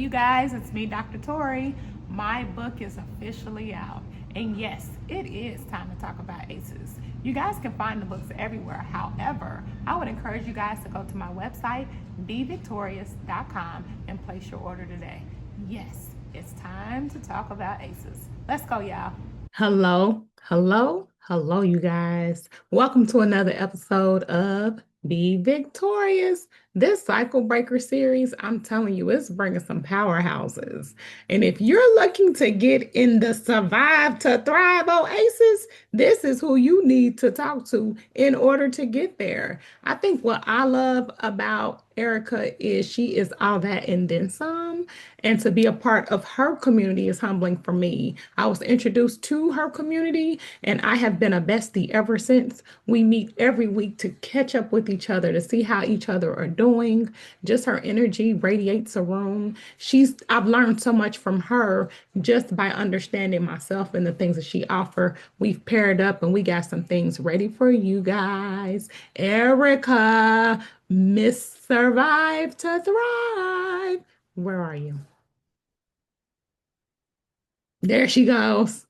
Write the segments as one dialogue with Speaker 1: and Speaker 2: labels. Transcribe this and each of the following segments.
Speaker 1: you guys. It's me, Dr. Torie. My book is officially out. And yes, it is time to talk about ACEs. You guys can find the books everywhere. However, I would encourage you guys to go to my website, Be VicTORIEus.com, and place your order today. Yes, it's time to talk about ACEs. Let's go, y'all.
Speaker 2: Hello, you guys. Welcome to another episode of Be Victorious. This cycle breaker series, I'm telling you, it's bringing some powerhouses. And if you're looking to get in the survive to thrive oasis, this is who you need to talk to in order to get there. I think what I love about Erica is she is all that and then some. And to be a part of her community is humbling for me. I was introduced to her community and I have been a bestie ever since. We meet every week to catch up with each other, to see how each other are doing. Just her energy radiates a room. I've learned so much from her just by understanding myself and the things that she offers. We've paired up and we got some things ready for you guys. Erica, Miss Survive to Thrive. Where are you? There she goes.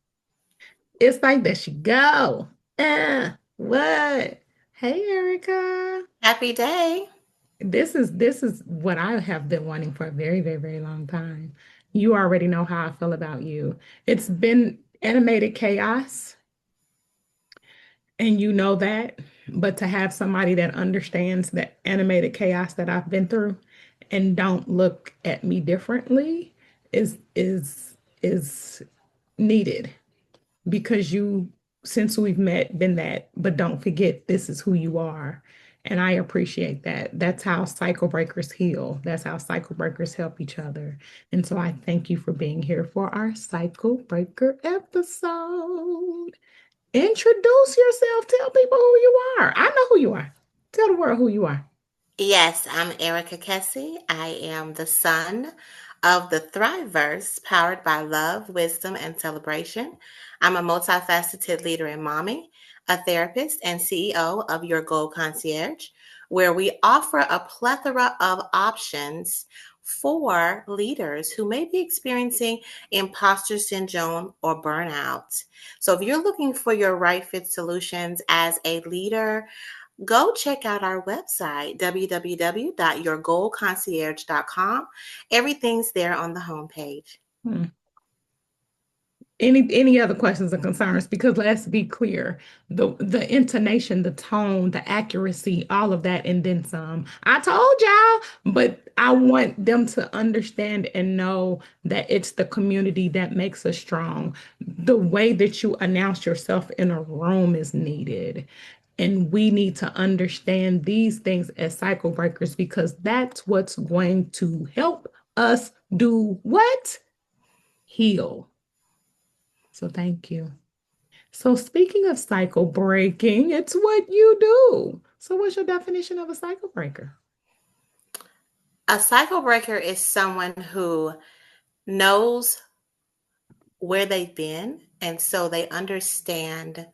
Speaker 2: It's like, there she go. What? Hey, Erica.
Speaker 3: Happy day.
Speaker 2: This is what I have been wanting for a very, very, very long time. You already know how I feel about you. It's been animated chaos, and you know that. But to have somebody that understands the animated chaos that I've been through and don't look at me differently is needed because you, since we've met, been that, but don't forget this is who you are. And I appreciate that. That's how cycle breakers heal. That's how cycle breakers help each other. And so I thank you for being here for our cycle breaker episode. Introduce yourself. Tell people who you are. I know who you are. Tell the world who you are.
Speaker 3: Yes, I'm Erica Kesse. I am the son of the Thriveverse, powered by love, wisdom, and celebration. I'm a multifaceted leader and mommy, a therapist, and CEO of Your Goal Concierge, where we offer a plethora of options for leaders who may be experiencing imposter syndrome or burnout. So if you're looking for your right fit solutions as a leader, go check out our website, www.yourgoalconcierge.com. Everything's there on the homepage.
Speaker 2: Hmm. Any other questions or concerns? Because let's be clear, the intonation, the tone, the accuracy, all of that, and then some. I told y'all, but I want them to understand and know that it's the community that makes us strong. The way that you announce yourself in a room is needed. And we need to understand these things as cycle breakers because that's what's going to help us do what? Heal. So thank you. So speaking of cycle breaking, it's what you do. So what's your definition of a cycle breaker?
Speaker 3: A cycle breaker is someone who knows where they've been, and so they understand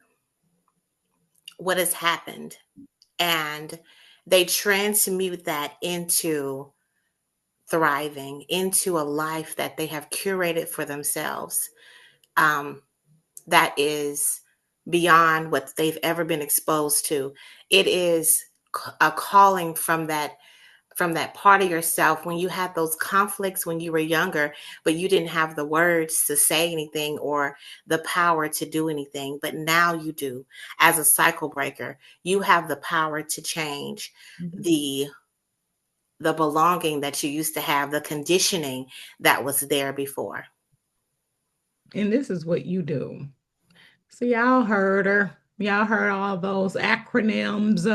Speaker 3: what has happened, and they transmute that into thriving, into a life that they have curated for themselves. That is beyond what they've ever been exposed to. It is a calling from that part of yourself when you had those conflicts when you were younger, but you didn't have the words to say anything or the power to do anything. But now you do. As a cycle breaker, you have the power to change
Speaker 2: Mhm.
Speaker 3: the belonging that you used to have, the conditioning that was there before.
Speaker 2: And this is what you do. So y'all heard her. Y'all heard all those acronyms.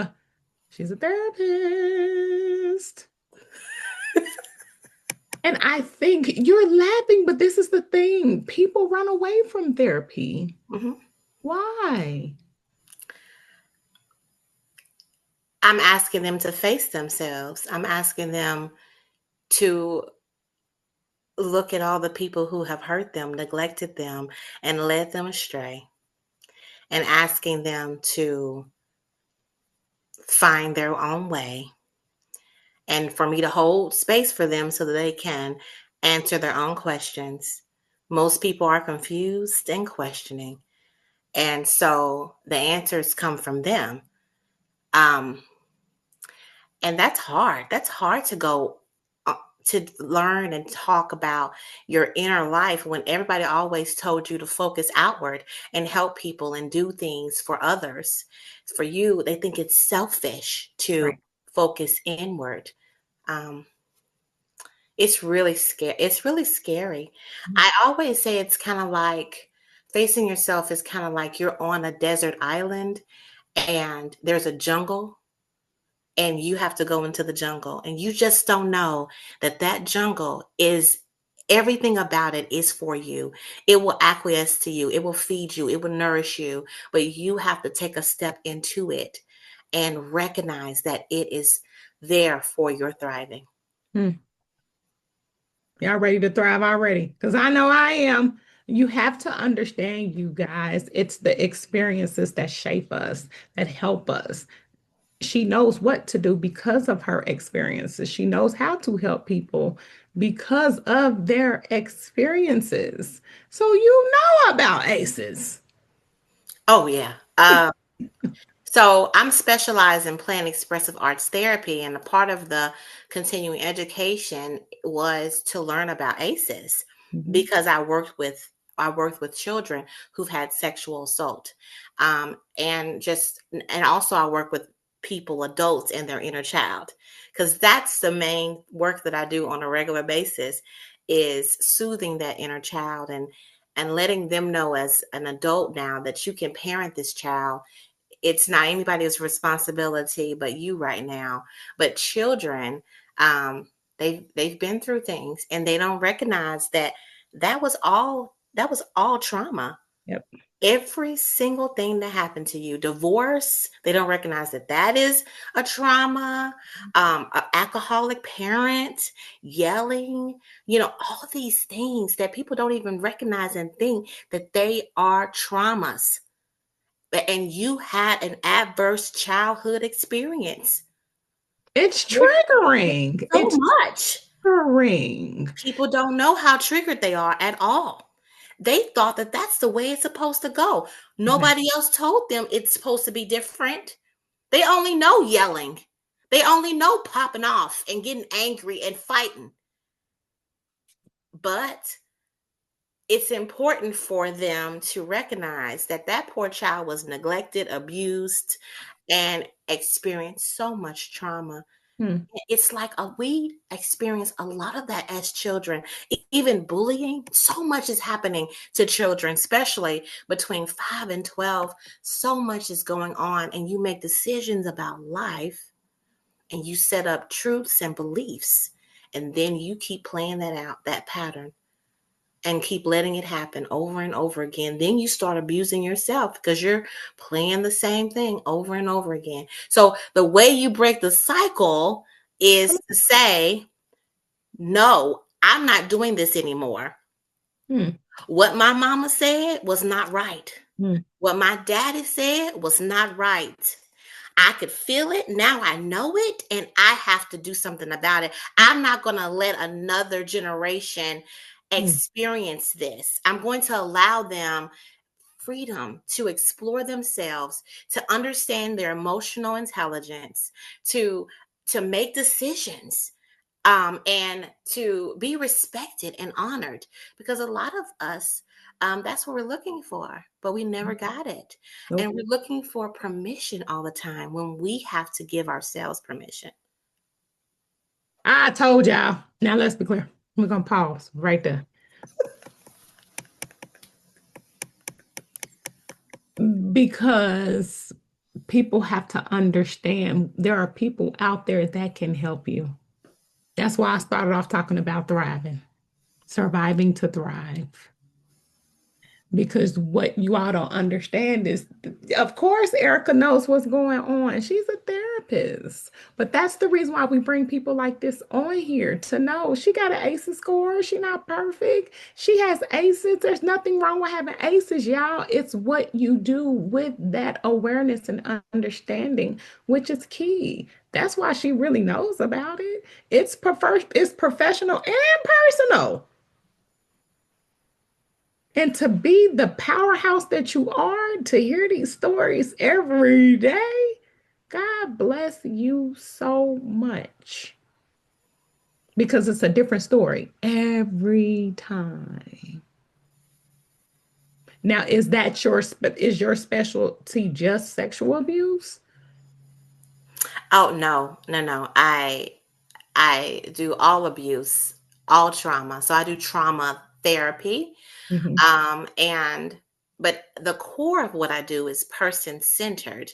Speaker 2: She's a therapist. And I think you're laughing, but this is the thing. People run away from therapy.
Speaker 3: Mhm.
Speaker 2: Why?
Speaker 3: I'm asking them to face themselves. I'm asking them to look at all the people who have hurt them, neglected them, and led them astray, and asking them to find their own way, and for me to hold space for them so that they can answer their own questions. Most people are confused and questioning. And so the answers come from them. Um, and that's hard. That's hard to go to learn and talk about your inner life when everybody always told you to focus outward and help people and do things for others. For you, they think it's selfish to
Speaker 2: Right.
Speaker 3: focus inward. Um, it's really scary. It's really scary. I always say it's kind of like facing yourself is kind of like you're on a desert island and there's a jungle and you have to go into the jungle and you just don't know that that jungle is everything about it is for you. It will acquiesce to you. It will feed you. It will nourish you, but you have to take a step into it and recognize that it is there for your thriving.
Speaker 2: Hmm. Y'all ready to thrive already? Because I know I am. You have to understand, you guys, it's the experiences that shape us, that help us. She knows what to do because of her experiences. She knows how to help people because of their experiences. So you know about ACEs.
Speaker 3: Oh, yeah. So I'm specialized in plant expressive arts therapy, and a part of the continuing education was to learn about ACEs
Speaker 2: Mhm.
Speaker 3: because I worked with children who've had sexual assault, and also I work with people, adults, and their inner child, because that's the main work that I do on a regular basis is soothing that inner child and letting them know as an adult now that you can parent this child. It's not anybody's responsibility but you right now. But children, um, they've been through things and they don't recognize that that was all trauma.
Speaker 2: Yep.
Speaker 3: Every single thing that happened to you, divorce, they don't recognize that that is a trauma. An alcoholic parent, yelling, all these things that people don't even recognize and think that they are traumas, and you had an adverse childhood experience.
Speaker 2: It's
Speaker 3: There's
Speaker 2: triggering.
Speaker 3: so
Speaker 2: It's
Speaker 3: much.
Speaker 2: triggering.
Speaker 3: People don't know how triggered they are at all. They thought that that's the way it's supposed to go.
Speaker 2: Right.
Speaker 3: Nobody else told them it's supposed to be different. They only know yelling. They only know popping off and getting angry and fighting. But it's important for them to recognize that that poor child was neglected, abused, and experienced so much trauma.
Speaker 2: Hmm.
Speaker 3: It's like we experience a lot of that as children. Even bullying, so much is happening to children, especially between 5 and 12. So much is going on, and you make decisions about life and you set up truths and beliefs, and then you keep playing that out, that pattern, and keep letting it happen over and over again. Then you start abusing yourself because you're playing the same thing over and over again. So the way you break the cycle
Speaker 2: Come
Speaker 3: is to say, no, I'm not doing this anymore.
Speaker 2: on.
Speaker 3: What my mama said was not right.
Speaker 2: Hmm.
Speaker 3: What my daddy said was not right. I could feel it. Now I know it, and I have to do something about it. I'm not going to let another generation
Speaker 2: Hmm.
Speaker 3: experience this. I'm going to allow them freedom to explore themselves, to understand their emotional intelligence, to make decisions, and to be respected and honored. Because a lot of us, that's what we're looking for, but we never got it.
Speaker 2: Nope.
Speaker 3: And we're looking for permission all the time when we have to give ourselves permission.
Speaker 2: I told y'all. Now let's be clear. We're gonna pause right there. Because people have to understand there are people out there that can help you. That's why I started off talking about thriving, surviving to thrive. Because what you all don't understand is, of course, Erica knows what's going on. She's a therapist. But that's the reason why we bring people like this on here to know she got an ACEs score. She's not perfect. She has ACEs. There's nothing wrong with having ACEs, y'all. It's what you do with that awareness and understanding, which is key. That's why she really knows about it. It's professional and personal. And to be the powerhouse that you are, to hear these stories every day, God bless you so much. Because it's a different story every time. Now, is your specialty just sexual abuse?
Speaker 3: Oh, no. I do all abuse, all trauma. So I do trauma therapy.
Speaker 2: Mhm,
Speaker 3: And but the core of what I do is person centered,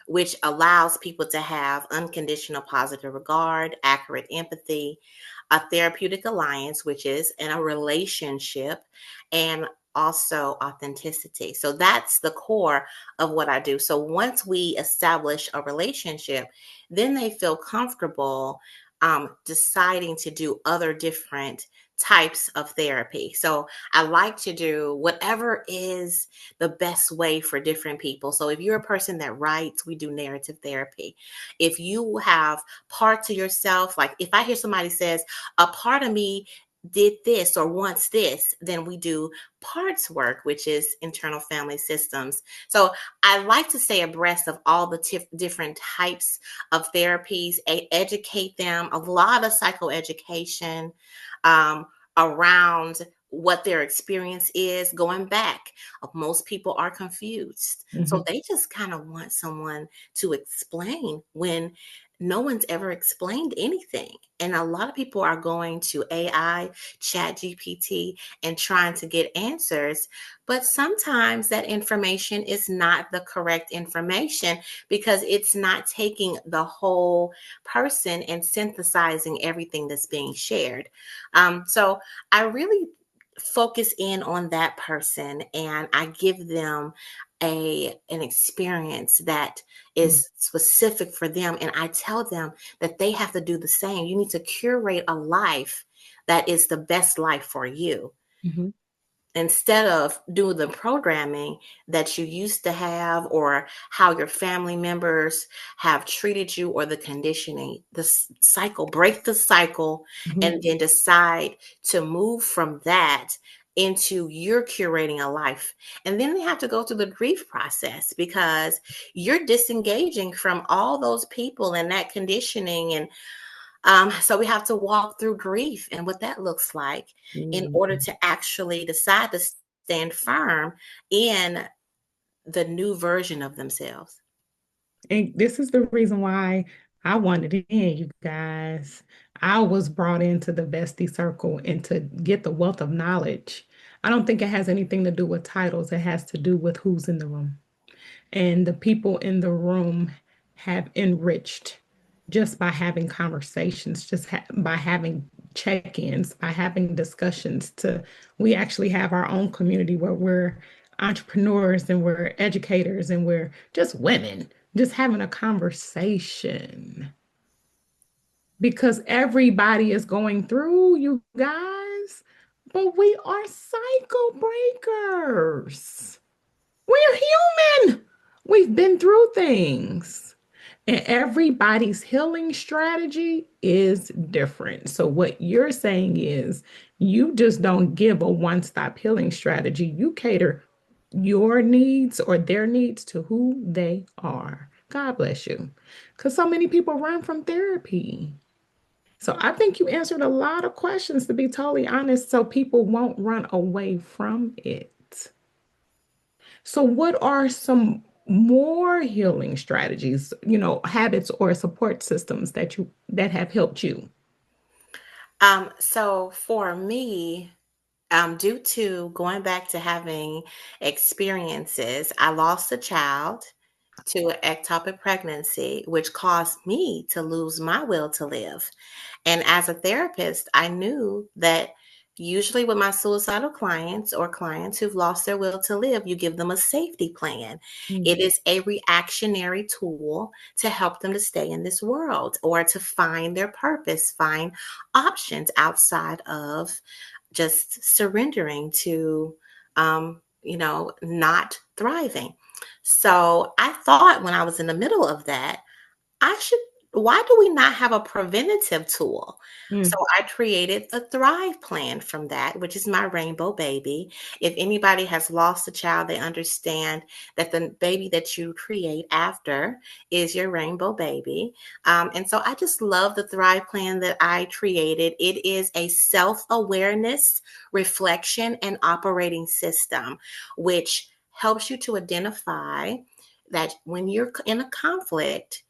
Speaker 3: which allows people to have unconditional positive regard, accurate empathy, a therapeutic alliance, which is in a relationship, and also authenticity. So that's the core of what I do. So once we establish a relationship, then they feel comfortable deciding to do other different types of therapy. So I like to do whatever is the best way for different people. So if you're a person that writes, we do narrative therapy. If you have parts of yourself, like if I hear somebody says, a part of me did this or wants this, then we do parts work, which is internal family systems. So I like to stay abreast of all the different types of therapies, educate them, a lot of psychoeducation um, around what their experience is going back. Most people are confused. So
Speaker 2: mhm.
Speaker 3: they just kind of want someone to explain when no one's ever explained anything. And a lot of people are going to AI, Chat GPT, and trying to get answers. But sometimes that information is not the correct information because it's not taking the whole person and synthesizing everything that's being shared. So I really focus in on that person and I give them an experience that is specific for them, and I tell them that they have to do the same. You need to curate a life that is the best life for you
Speaker 2: Mhm.
Speaker 3: instead of doing the programming that you used to have or how your family members have treated you or the conditioning. Cycle, break the cycle,
Speaker 2: Mhm.
Speaker 3: and then decide to move from that into you're curating a life. And then they have to go through the grief process because you're disengaging from all those people and that conditioning. And so we have to walk through grief and what that looks like in
Speaker 2: Mm.
Speaker 3: order to actually decide to stand firm in the new version of themselves.
Speaker 2: And this is the reason why I wanted in, you guys. I was brought into the bestie circle and to get the wealth of knowledge. I don't think it has anything to do with titles. It has to do with who's in the room. And the people in the room have enriched just by having conversations, by having check-ins, by having discussions. To we actually have our own community where we're entrepreneurs and we're educators and we're just women just having a conversation because everybody is going through, you guys, but we are cycle breakers. We're human. We've been through things. And everybody's healing strategy is different. So, what you're saying is you just don't give a one stop healing strategy. You cater your needs or their needs to who they are. God bless you. Because so many people run from therapy. So, I think you answered a lot of questions, to be totally honest, so people won't run away from it. So, what are some more healing strategies, habits or support systems that have helped you?
Speaker 3: So for me, due to going back to having experiences, I lost a child to an ectopic pregnancy, which caused me to lose my will to live. And as a therapist, I knew that usually with my suicidal clients or clients who've lost their will to live, you give them a safety plan.
Speaker 2: Mm,
Speaker 3: It is a reactionary tool to help them to stay in this world or to find their purpose, find options outside of just surrendering to, not thriving. So I thought when I was in the middle of that, I should why do we not have a preventative tool?
Speaker 2: Mm.
Speaker 3: So I created the Thrive Plan from that, which is my rainbow baby. If anybody has lost a child, they understand that the baby that you create after is your rainbow baby. And so I just love the Thrive Plan that I created. It is a self-awareness, reflection, and operating system, which helps you to identify that when you're in a conflict,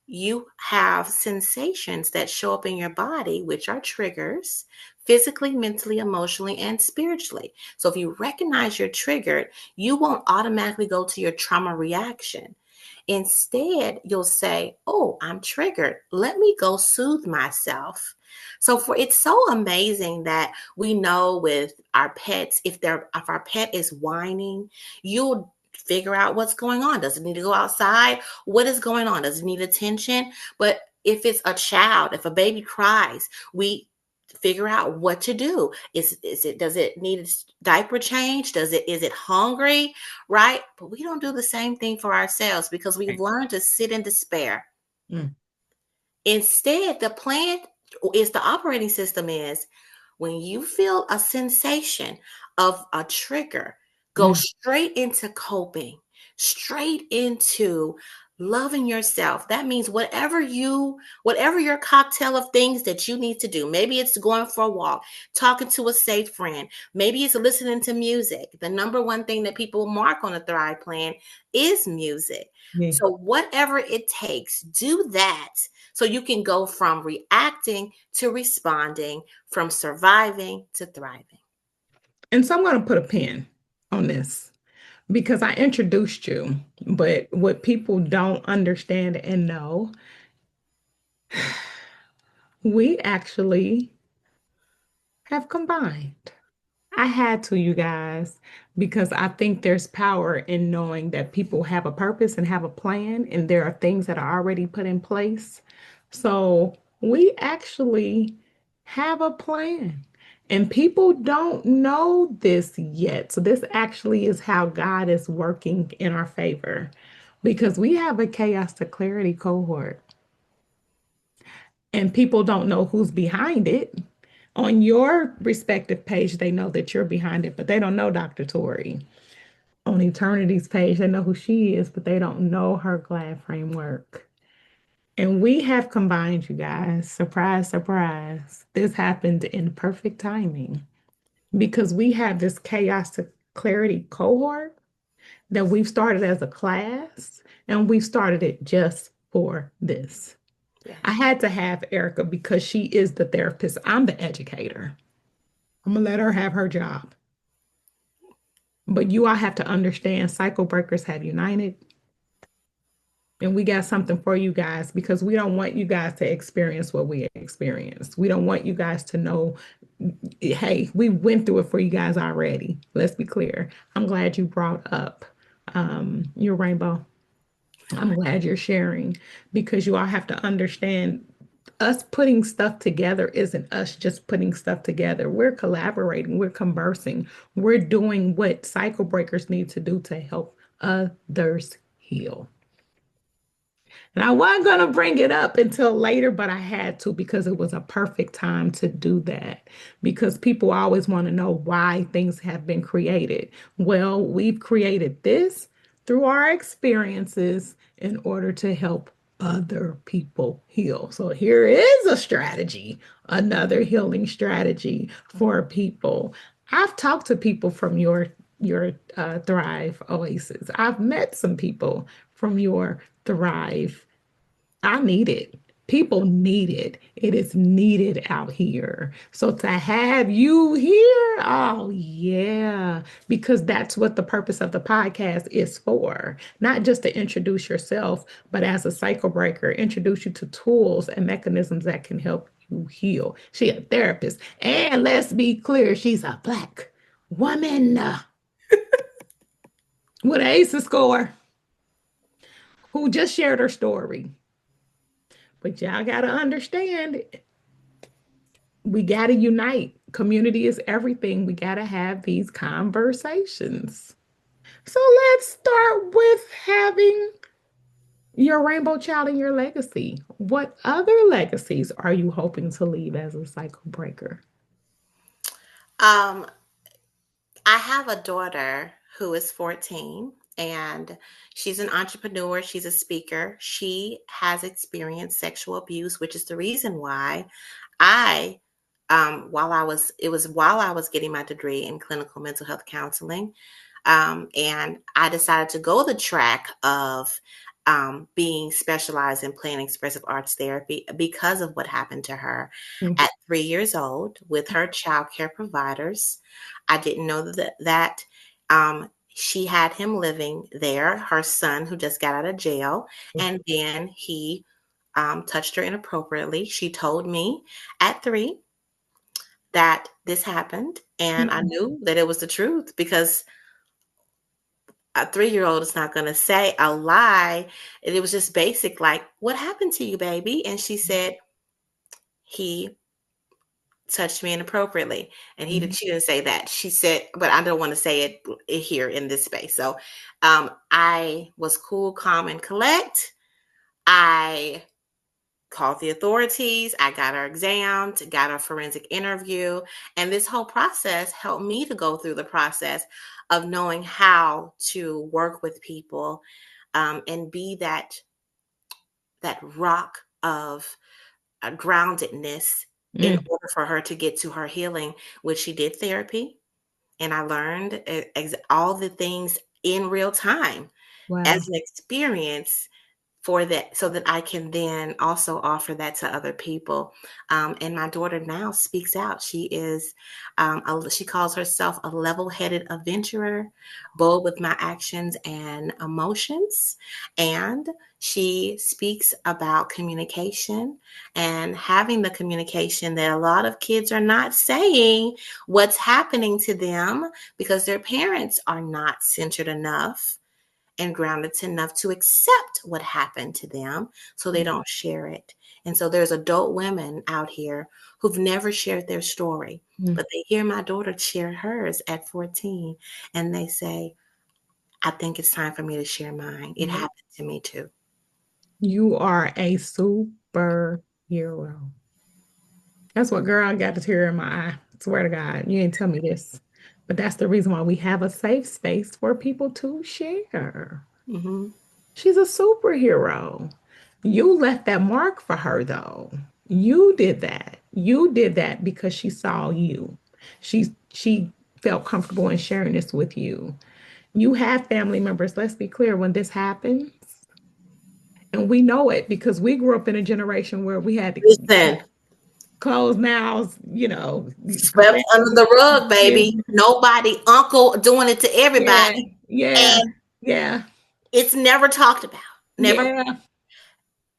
Speaker 3: you have sensations that show up in your body, which are triggers physically, mentally, emotionally, and spiritually. So if you recognize you're triggered, you won't automatically go to your trauma reaction. Instead, you'll say, "Oh, I'm triggered. Let me go soothe myself." So it's so amazing that we know with our pets, if our pet is whining, you'll figure out what's going on. Does it need to go outside? What is going on? Does it need attention? But if it's a child, if a baby cries, we figure out what to do. Does it need a diaper change? Is it hungry? Right? But we don't do the same thing for ourselves because we've learned to sit in despair.
Speaker 2: Mm.
Speaker 3: Instead, the operating system is when you feel a sensation of a trigger, go
Speaker 2: Mm.
Speaker 3: straight into coping, straight into loving yourself. That means whatever your cocktail of things that you need to do. Maybe it's going for a walk, talking to a safe friend. Maybe it's listening to music. The number one thing that people mark on a Thrive Plan is music.
Speaker 2: Yeah.
Speaker 3: So whatever it takes, do that so you can go from reacting to responding, from surviving to thriving.
Speaker 2: And so I'm going to put a pin on this because I introduced you, but what people don't understand and know, we actually have combined. I had to, you guys, because I think there's power in knowing that people have a purpose and have a plan, and there are things that are already put in place. So we actually have a plan, and people don't know this yet. So this actually is how God is working in our favor because we have a chaos to clarity cohort, and people don't know who's behind it. On your respective page, they know that you're behind it, but they don't know Dr. Torie. On Eternity's page, they know who she is, but they don't know her GLAD framework. And we have combined, you guys. Surprise, surprise. This happened in perfect timing because we have this chaos to clarity cohort that we've started as a class, and we've started it just for this.
Speaker 3: Yes.
Speaker 2: I had to have Erica because she is the therapist. I'm the educator. I'm going to let her have her job. But you all have to understand cycle breakers have united. And we got something for you guys because we don't want you guys to experience what we experienced. We don't want you guys to know, hey, we went through it for you guys already. Let's be clear. I'm glad you brought up your rainbow. I'm glad you're sharing because you all have to understand us putting stuff together isn't us just putting stuff together. We're collaborating, we're conversing, we're doing what cycle breakers need to do to help others heal. And I wasn't going to bring it up until later, but I had to because it was a perfect time to do that. Because people always want to know why things have been created. Well, we've created this through our experiences in order to help other people heal. So here is a strategy, another healing strategy for people. I've talked to people from your Thrive Oasis. I've met some people from your Thrive. I need it. People need it. It is needed out here. So to have you here, oh yeah, because that's what the purpose of the podcast is for. Not just to introduce yourself, but as a cycle breaker, introduce you to tools and mechanisms that can help you heal. She's a therapist. And let's be clear, she's a Black woman with an ACE score who just shared her story. But y'all got to understand, we got to unite. Community is everything. We got to have these conversations. So let's start with having your rainbow child and your legacy. What other legacies are you hoping to leave as a cycle breaker?
Speaker 3: Um, I have a daughter who is 14 and she's an entrepreneur. She's a speaker. She has experienced sexual abuse, which is the reason why I, while I was getting my degree in clinical mental health counseling, and I decided to go the track of being specialized in play and expressive arts therapy because of what happened to her
Speaker 2: Mm.
Speaker 3: at 3 years old with her child care providers. I didn't know that she had him living there, her son who just got out of jail, and then he touched her inappropriately. She told me at 3 that this happened, and I knew that it was the truth because a 3-year-old is not going to say a lie. And it was just basic, like, what happened to you, baby? And she said, he touched me inappropriately. And she didn't say that. She said, but I don't want to say it here in this space. So I was cool, calm, and collect. I called the authorities. I got her examined, got a forensic interview. And this whole process helped me to go through the process of knowing how to work with people and be that rock of groundedness in
Speaker 2: Mm.
Speaker 3: order for her to get to her healing, which she did therapy. And I learned all the things in real time
Speaker 2: Wow.
Speaker 3: as an experience for that, so that I can then also offer that to other people. And my daughter now speaks out. She is, she calls herself a level-headed adventurer, bold with my actions and emotions. And she speaks about communication and having the communication that a lot of kids are not saying what's happening to them because their parents are not centered enough and grounded enough to accept what happened to them so they don't share it. And so there's adult women out here who've never shared their story,
Speaker 2: Mm.
Speaker 3: but they hear my daughter share hers at 14 and they say, I think it's time for me to share mine. It
Speaker 2: Yep.
Speaker 3: happened to me too.
Speaker 2: You are a superhero. That's what, girl, I got a tear in my eye. Swear to God, you ain't tell me this. But that's the reason why we have a safe space for people to share.
Speaker 3: Mm-hmm.
Speaker 2: She's a superhero. You left that mark for her, though. You did that. You did that because she saw you. She felt comfortable in sharing this with you. You have family members, let's be clear, when this happens, and we know it because we grew up in a generation where we had to
Speaker 3: Listen,
Speaker 2: close mouths,
Speaker 3: swept under the rug, baby.
Speaker 2: family.
Speaker 3: Nobody, uncle doing it to
Speaker 2: Yeah,
Speaker 3: everybody.
Speaker 2: yeah,
Speaker 3: And
Speaker 2: yeah,
Speaker 3: it's never talked about. Never,
Speaker 2: yeah,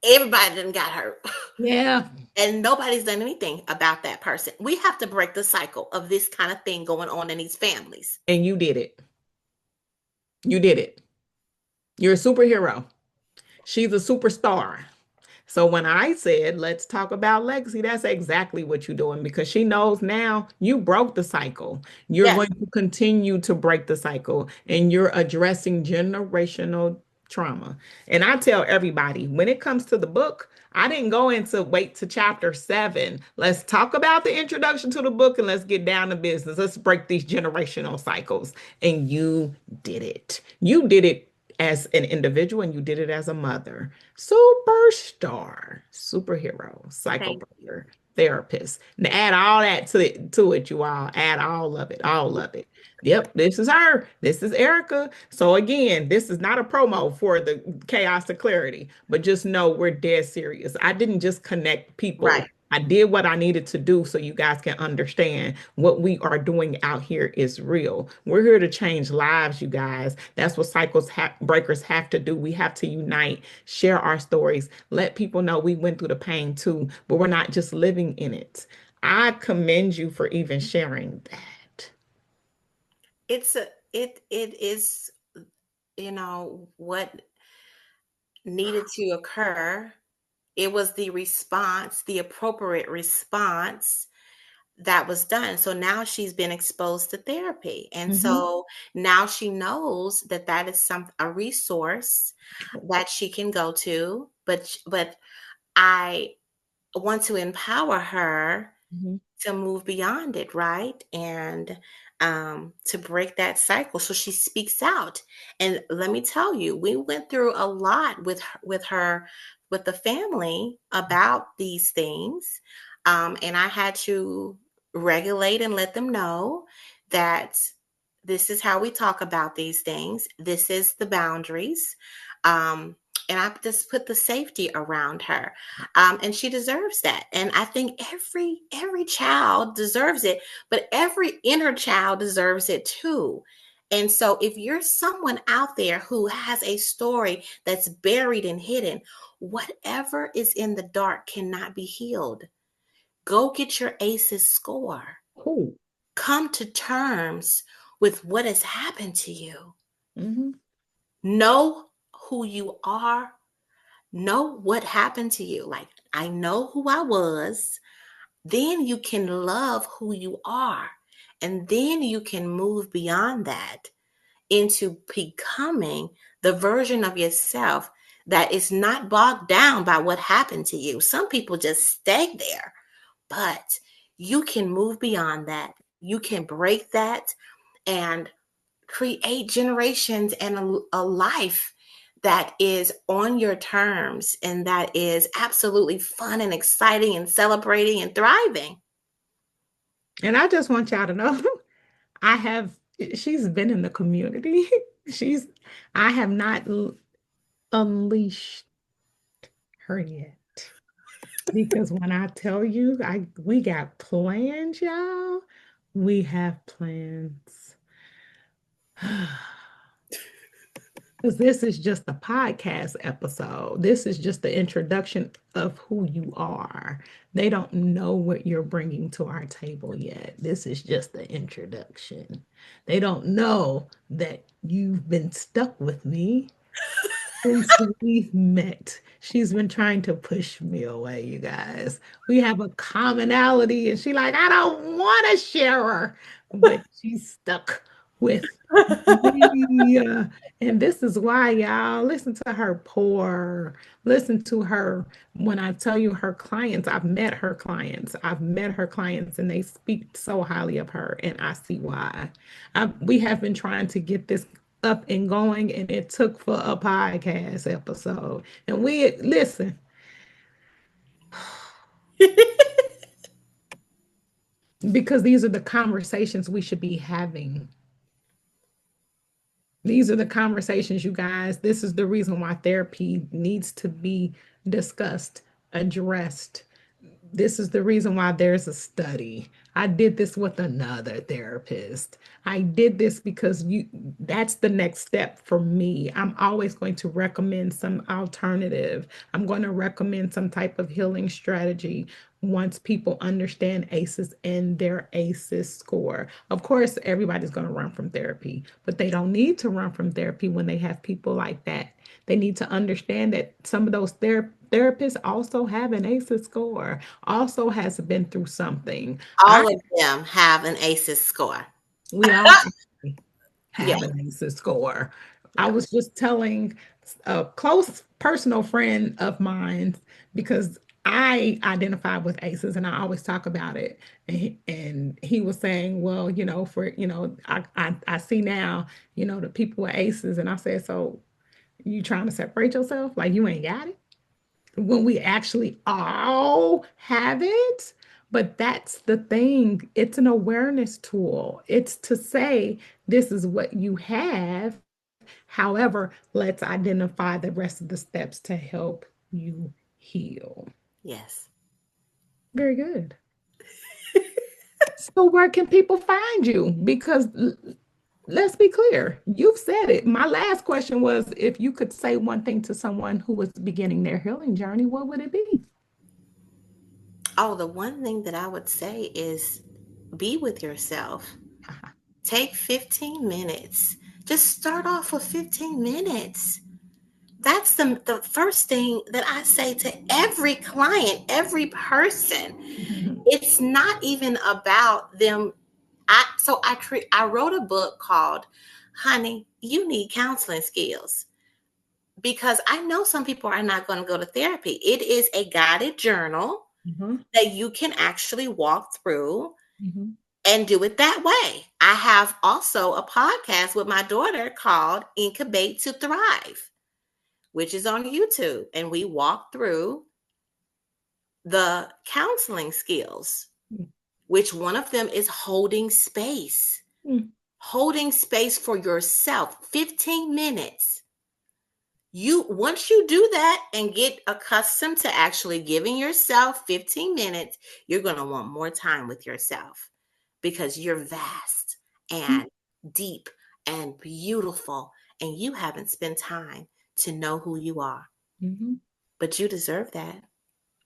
Speaker 3: everybody done got hurt.
Speaker 2: yeah.
Speaker 3: And nobody's done anything about that person. We have to break the cycle of this kind of thing going on in these families.
Speaker 2: And you did it. You did it. You're a superhero. She's a superstar. So when I said, let's talk about legacy, that's exactly what you're doing because she knows now you broke the cycle. You're
Speaker 3: Yes.
Speaker 2: going to continue to break the cycle and you're addressing generational trauma. And I tell everybody when it comes to the book, I didn't go into wait to chapter 7. Let's talk about the introduction to the book and let's get down to business. Let's break these generational cycles. And you did it. You did it as an individual and you did it as a mother. Superstar, superhero, cycle
Speaker 3: Thank you.
Speaker 2: breaker, therapist. And add all that to it, you all. Add all of it, all of it. Yep, this is her. This is Erica. So again, this is not a promo for the chaos to clarity, but just know we're dead serious. I didn't just connect people.
Speaker 3: Right.
Speaker 2: I did what I needed to do so you guys can understand what we are doing out here is real. We're here to change lives, you guys. That's what breakers have to do. We have to unite, share our stories, let people know we went through the pain too, but we're not just living in it. I commend you for even sharing that.
Speaker 3: It is, what needed to occur. It was the response, the appropriate response that was done. So now she's been exposed to therapy. And
Speaker 2: Mm-hmm.
Speaker 3: so now she knows that that is a resource that she can go to, but I want to empower her
Speaker 2: Mm-hmm.
Speaker 3: to move beyond it, right? And to break that cycle. So she speaks out. And let me tell you, we went through a lot with the family about these things. And I had to regulate and let them know that this is how we talk about these things. This is the boundaries. Um, and I just put the safety around her, and she deserves that. And I think every child deserves it, but every inner child deserves it too. And so, if you're someone out there who has a story that's buried and hidden, whatever is in the dark cannot be healed. Go get your ACEs score.
Speaker 2: Cool.
Speaker 3: Come to terms with what has happened to you.
Speaker 2: Mm-hmm.
Speaker 3: Know who you are. Know what happened to you. Like, I know who I was. Then you can love who you are. And then you can move beyond that into becoming the version of yourself that is not bogged down by what happened to you. Some people just stay there, but you can move beyond that. You can break that and create generations and a life that is on your terms and that is absolutely fun and exciting and celebrating and thriving.
Speaker 2: And I just want y'all to know, I have, she's been in the community. She's, I have not unleashed her yet. Because when I tell you, we got plans, y'all. We have plans. Because this is just a podcast episode. This is just the introduction of who you are. They don't know what you're bringing to our table yet. This is just the introduction. They don't know that you've been stuck with me since we've met. She's been trying to push me away, you guys. We have a commonality, and she like, I don't want to share her, but she's stuck with me. And this is why, y'all, listen to her pour. Listen to her. When I tell you her clients, I've met her clients. I've met her clients, and they speak so highly of her, and I see why. We have been trying to get this up and going, and it took for a podcast episode. And we listen, because these are the conversations we should be having. These are the conversations, you guys. This is the reason why therapy needs to be discussed, addressed. This is the reason why there's a study. I did this with another therapist. I did this because that's the next step for me. I'm always going to recommend some alternative. I'm going to recommend some type of healing strategy once people understand ACEs and their ACEs score. Of course, everybody's going to run from therapy, but they don't need to run from therapy when they have people like that. They need to understand that some of those therapists also have an ACEs score, also has been through something.
Speaker 3: All of them have an ACEs score.
Speaker 2: We all
Speaker 3: Yeah,
Speaker 2: have an ACEs score. I
Speaker 3: yeah.
Speaker 2: was just telling a close personal friend of mine, because I identify with ACEs and I always talk about it. And he was saying, well, I see now, the people with ACEs. And I said, so you trying to separate yourself? Like you ain't got it? When we actually all have it. But that's the thing. It's an awareness tool. It's to say, this is what you have. However, let's identify the rest of the steps to help you heal.
Speaker 3: Yes.
Speaker 2: Very good. So, where can people find you? Because let's be clear, you've said it. My last question was, if you could say one thing to someone who was beginning their healing journey, what would it be?
Speaker 3: Oh, the one thing that I would say is be with yourself. Take 15 minutes. Just start off with 15 minutes. that's the first thing that I say to every client, every person. It's not even about them. I wrote a book called Honey, You Need Counseling Skills, because I know some people are not going to go to therapy. It is a guided journal
Speaker 2: Mhm,
Speaker 3: that you can actually walk through
Speaker 2: mhm,
Speaker 3: and do it that way. I have also a podcast with my daughter called Incubate to Thrive, which is on YouTube. And we walk through the counseling skills, which one of them is holding space.
Speaker 2: mhm,
Speaker 3: Holding space for yourself, 15 minutes. Once you do that and get accustomed to actually giving yourself 15 minutes, you're going to want more time with yourself, because you're vast and deep and beautiful, and you haven't spent time to know who you are.
Speaker 2: mhm.
Speaker 3: But you deserve that.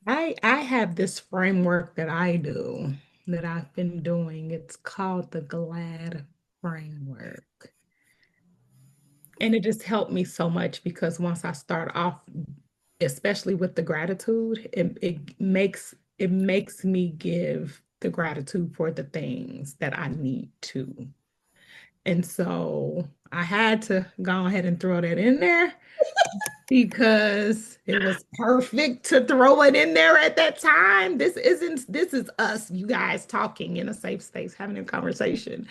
Speaker 2: I have this framework that I do that I've been doing. It's called the GLAD framework. And it just helped me so much because once I start off, especially with the gratitude, it makes me give the gratitude for the things that I need to. And so I had to go ahead and throw that in there because it was perfect to throw it in there at that time. This is us, you guys, talking in a safe space, having a conversation.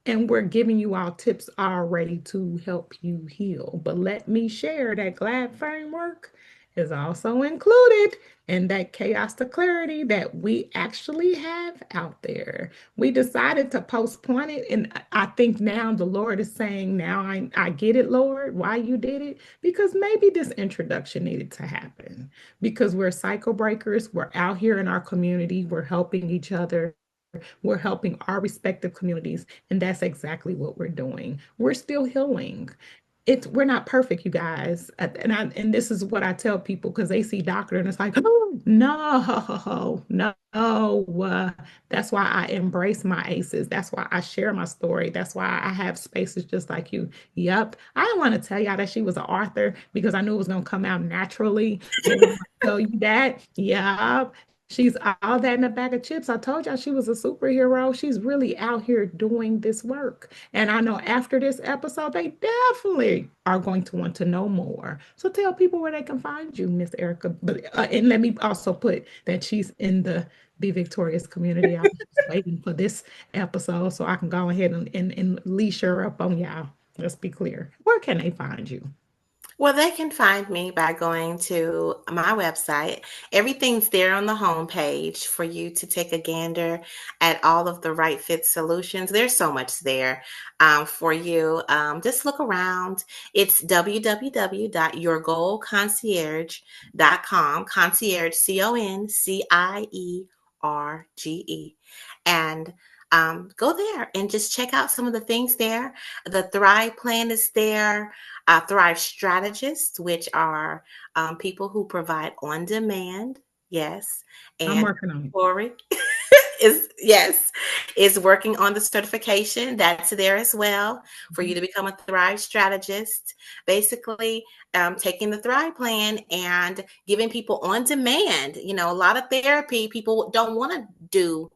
Speaker 2: And we're giving you all tips already to help you heal. But let me share that GLAD framework is also included in that chaos to clarity that we actually have out there. We decided to postpone it. And I think now the Lord is saying, now I get it, Lord, why you did it. Because maybe this introduction needed to happen. Because we're cycle breakers. We're out here in our community. We're helping each other. We're helping our respective communities, and that's exactly what we're doing. We're still healing. We're not perfect, you guys. And this is what I tell people because they see doctor and it's like, oh, no, no. That's why I embrace my aces. That's why I share my story. That's why I have spaces just like you. Yep. I didn't want to tell y'all that she was an author because I knew it was going to come out naturally. But when I tell you that, yep. She's all that in a bag of chips. I told y'all she was a superhero. She's really out here doing this work. And I know after this episode, they definitely are going to want to know more. So tell people where they can find you, Miss Erica. But and let me also put that she's in the Be Victorious community. I was just waiting for this episode so I can go ahead and leash her up on y'all. Let's be clear. Where can they find you?
Speaker 3: Well, they can find me by going to my website. Everything's there on the homepage for you to take a gander at all of the right fit solutions. There's so much there for you. Just look around. It's www.yourgoalconcierge.com. Concierge, CONCIERGE. And go there and just check out some of the things there. The Thrive Plan is there. Thrive strategists, which are people who provide on demand. Yes.
Speaker 2: I'm
Speaker 3: And
Speaker 2: working on it.
Speaker 3: Torie is working on the certification. That's there as well for you to become a Thrive strategist. Basically, taking the Thrive Plan and giving people on demand. You know, a lot of therapy people don't want to do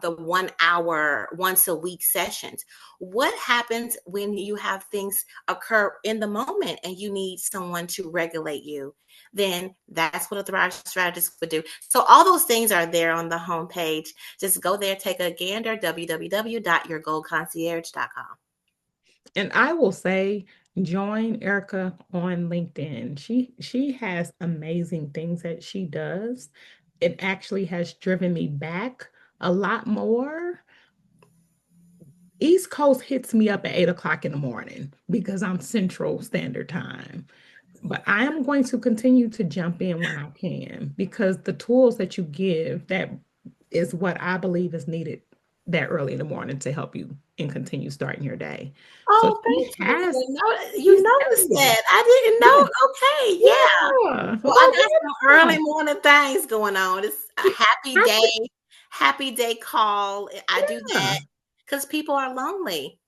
Speaker 3: the 1 hour, once a week sessions. What happens when you have things occur in the moment and you need someone to regulate you? Then that's what a Thrive strategist would do. So all those things are there on the homepage. Just go there, take a gander, www.yourgoalconcierge.com.
Speaker 2: And I will say, join Erica on LinkedIn. She has amazing things that she does. It actually has driven me back a lot more. East Coast hits me up at 8 o'clock in the morning because I'm Central Standard Time. But I am going to continue to jump in when I can because the tools that you give, that is what I believe is needed that early in the morning to help you and continue starting your day. So
Speaker 3: Oh,
Speaker 2: she
Speaker 3: thank you.
Speaker 2: has,
Speaker 3: You
Speaker 2: she's
Speaker 3: noticed
Speaker 2: everywhere.
Speaker 3: that. I didn't know. Okay, yeah.
Speaker 2: Yeah.
Speaker 3: Well,
Speaker 2: Go
Speaker 3: I got some
Speaker 2: ahead.
Speaker 3: early morning things going on. It's a
Speaker 2: I
Speaker 3: happy day call. I do
Speaker 2: yeah.
Speaker 3: that because people are lonely.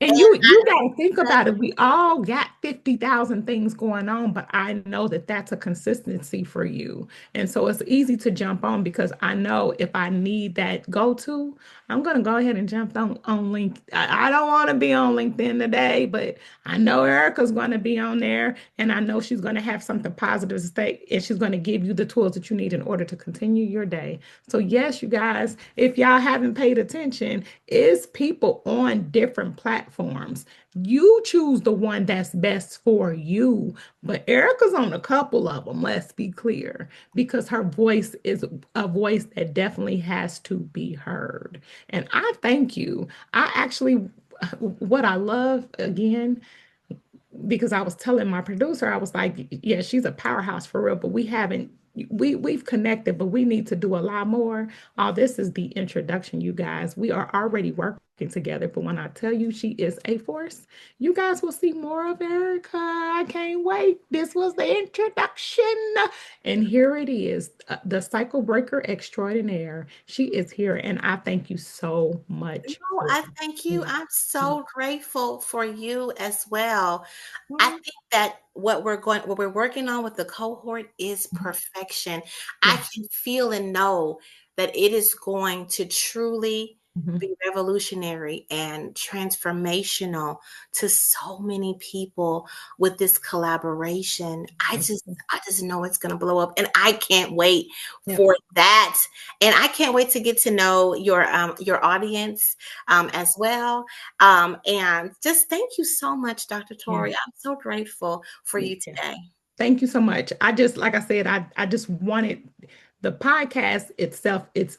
Speaker 2: And
Speaker 3: And
Speaker 2: you got to think about it. We all got 50,000 things going on, but I know that that's a consistency for you. And so it's easy to jump on because I know if I need that go-to, I'm going to go ahead and jump on LinkedIn. I don't want to be on LinkedIn today, but I know Erica's going to be on there and I know she's going to have something positive to say and she's going to give you the tools that you need in order to continue your day. So yes, you guys, if y'all haven't paid attention, it's people on different platforms. You choose the one that's best for you. But Erica's on a couple of them, let's be clear, because her voice is a voice that definitely has to be heard. And I thank you. I actually, what I love again, because I was telling my producer, I was like, yeah, she's a powerhouse for real, but we've connected, but we need to do a lot more. All this is the introduction, you guys. We are already working together, but when I tell you she is a force, you guys will see more of Erica. I can't wait. This was the introduction. And here it is, the cycle breaker extraordinaire. She is here, and I thank you so much
Speaker 3: no,
Speaker 2: for
Speaker 3: I thank you.
Speaker 2: being
Speaker 3: I'm
Speaker 2: here.
Speaker 3: so grateful for you as well. I think that what we're working on with the cohort is perfection. I
Speaker 2: Yes.
Speaker 3: can feel and know that it is going to truly
Speaker 2: Mhm.
Speaker 3: be revolutionary and transformational to so many people with this collaboration.
Speaker 2: Thank you.
Speaker 3: I just know it's going to blow up and I can't wait
Speaker 2: Yep.
Speaker 3: for that. And I can't wait to get to know your audience as well. And just thank you so much, Dr.
Speaker 2: Yeah.
Speaker 3: Torie. I'm so grateful for you
Speaker 2: Yeah.
Speaker 3: today.
Speaker 2: Thank you so much. I just, like I said, I just wanted the podcast itself, it's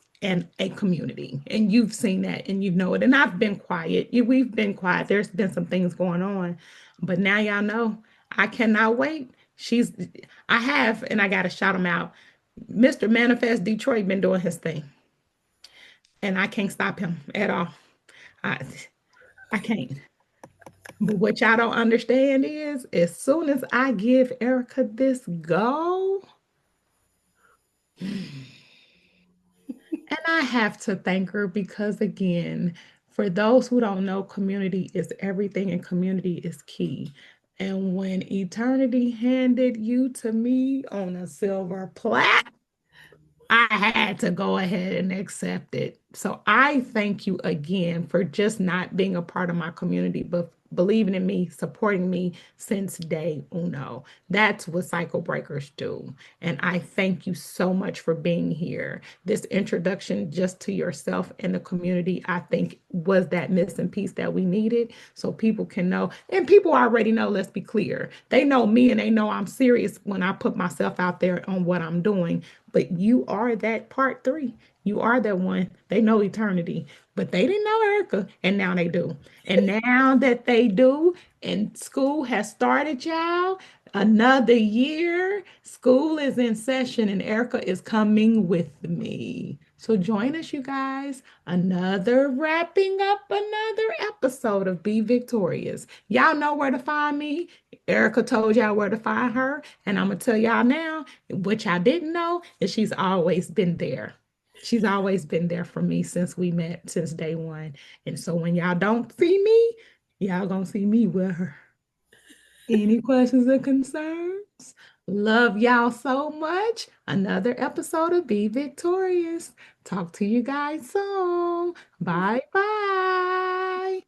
Speaker 2: a community. And you've seen that and you know it. And I've been quiet. We've been quiet. There's been some things going on. But now y'all know I cannot wait. I have, and I gotta shout him out. Mr. Manifest Detroit been doing his thing. And I can't stop him at all. I I can't. But what y'all don't understand is as soon as I give Erica this go, and I have to thank her because, again, for those who don't know, community is everything and community is key. And when eternity handed you to me on a silver platter, I had to go ahead and accept it. So I thank you again for just not being a part of my community, but believing in me, supporting me since day uno. That's what cycle breakers do. And I thank you so much for being here. This introduction just to yourself and the community, I think was that missing piece that we needed so people can know. And people already know, let's be clear. They know me and they know I'm serious when I put myself out there on what I'm doing. But you are that part three. You are that one. They know eternity, but they didn't know Erica, and now they do. And now that they do, and school has started, y'all, another year, school is in session, and Erica is coming with me. So join us, you guys. Another wrapping up another episode of Be Victorious. Y'all know where to find me. Erica told y'all where to find her, and I'm gonna tell y'all now, what y'all didn't know is she's always been there. She's always been there for me since we met, since day one. And so when y'all don't see me, y'all gonna see me with her. Any questions or concerns? Love y'all so much. Another episode of Be Victorious. Talk to you guys soon. Bye bye.